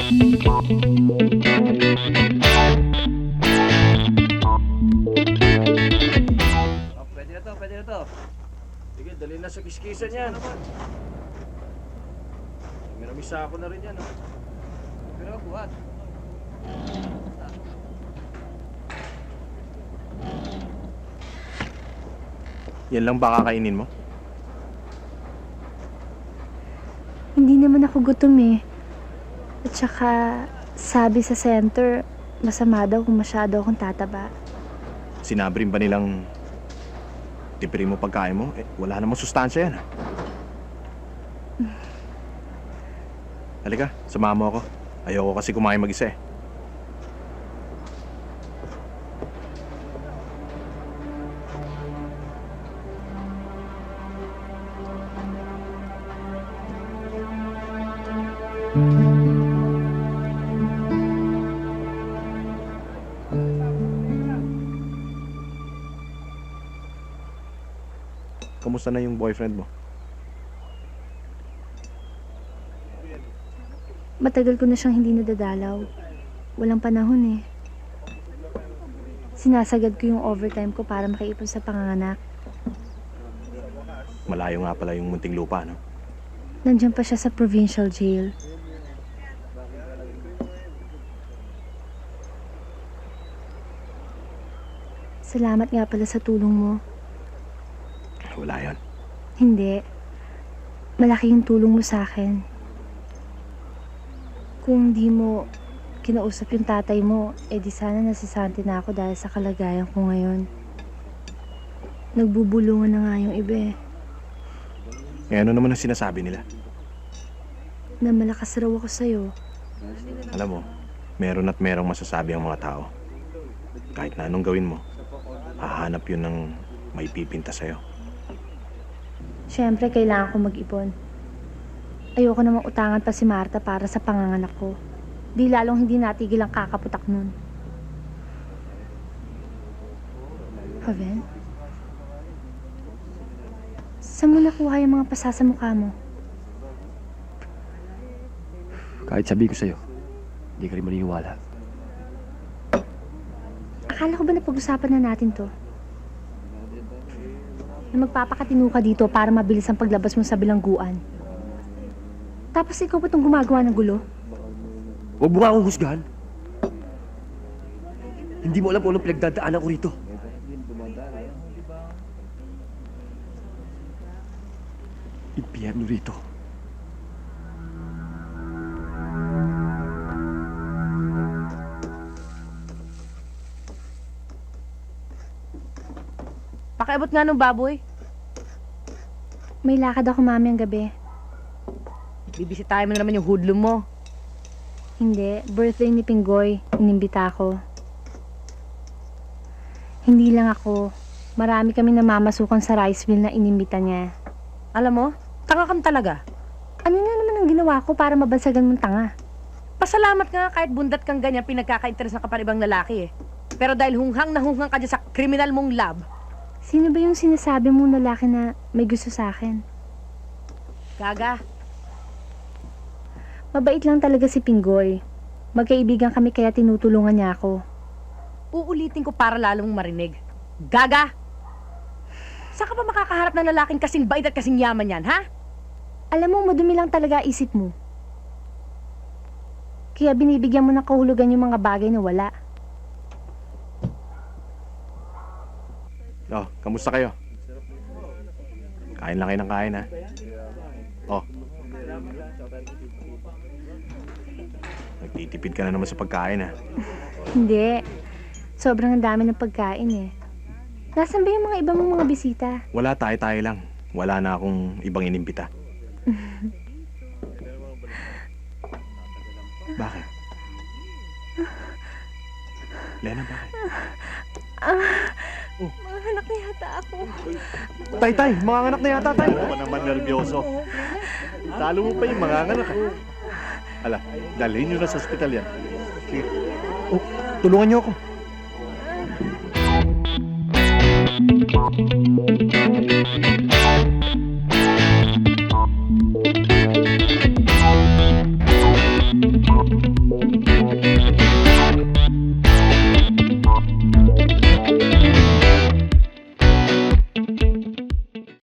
Oh, pwede na to, pwede na to. Sige, dali na sa kiskisan yan. May namisa ako na rin yan. Pero buhat. Yan lang ba kakainin mo? Hindi naman ako gutom eh. At saka, sabi sa center, masama daw kung masyado akong tataba. Sinabi rin ba nilang tipirin mo pagkain mo? Eh, wala namang sustansya yan. Halika, samahan mo ako. Ayoko kasi kumain mag-isa eh. Kamusta na yung boyfriend mo? Matagal ko na siyang hindi nadadalaw. Walang panahon eh. Sinasagad ko yung overtime ko para makaipon sa panganganak. Malayo nga pala yung munting lupa, no? Nandiyan pa siya sa provincial jail. Salamat nga pala sa tulong mo. Wala yon. Hindi. Malaki yung tulong mo sa akin. Kung di mo kinausap yung tatay mo, di sana nasisante na ako dahil sa kalagayan ko ngayon. Nagbubulungan na nga yung iba eh. Eh, ano naman ang sinasabi nila? Na malakas raw ako sa'yo. Alam mo, meron at merong masasabi ang mga tao. Kahit na anong gawin mo, hahanap yun ng may pipinta sa'yo. Siyempre, kailangan ko mag-ipon. Ayoko namang utangan pa si Marta para sa panganganak ko. Di lalong hindi natigil ang kakaputak nun. Haven? Saan mo nakuha yung mga pasa sa mukha mo? Kahit sabi ko sa'yo, hindi ka rin maniniwala. Akala ko ba napag-usapan na natin to? Na magpapakatino ka dito para mabilis ang paglabas mo sa bilangguan. Tapos ikaw pa itong gumagawa ng gulo? Huwag mo nga akong husgahan. Hindi mo alam kung anong pinagdadaanan ko rito. Impyerno rito. Pakiabot nga nung baboy. May lakad ako mamayang gabi. Bibisitahin mo na naman yung hoodlum mo. Hindi, birthday ni Pinggoy. Inimbita ako. Hindi lang ako. Marami kami namamasukan sa rice mill na inimbita niya. Alam mo, tanga kang talaga. Ano na naman ang ginawa ko para mabansagan mong tanga? Pasalamat nga kahit bundat kang ganyan pinagkaka-interes ng kapanibang lalaki eh. Pero dahil hunghang na hunghang ka dyan sa kriminal mong lab. Sino ba yung sinasabi mong lalaki na may gusto sa akin? Gaga. Mabait lang talaga si Pinggoy. Magkaibigan kami kaya tinutulungan niya ako. Uulitin ko para lalo mong marinig. Gaga! Saan ka pa makakaharap ng lalaking kasing bait at kasing yaman yan, ha? Alam mo, madumi lang talaga isip mo. Kaya binibigyan mo ng kahulugan yung mga bagay na wala. Oh, kamusta kayo? Kain lang kayo ng kain, ha? Oh. Nagtitipid ka na naman sa pagkain, ha? Hindi. Sobrang ang dami ng pagkain eh. Nasaan ba yung mga ibang mga bisita? Wala, tayo-tayo lang. Wala na akong ibang inimbita. Bakit? Lena, bakit? Mga anak na yata ako. Tay, mga anak na yata, tay. Ako pa naman nervyoso. Talo mo pa yung mga anak. Ala, dalhin nyo na sa ospital yan. Sige. Oh, tulungan niyo ako.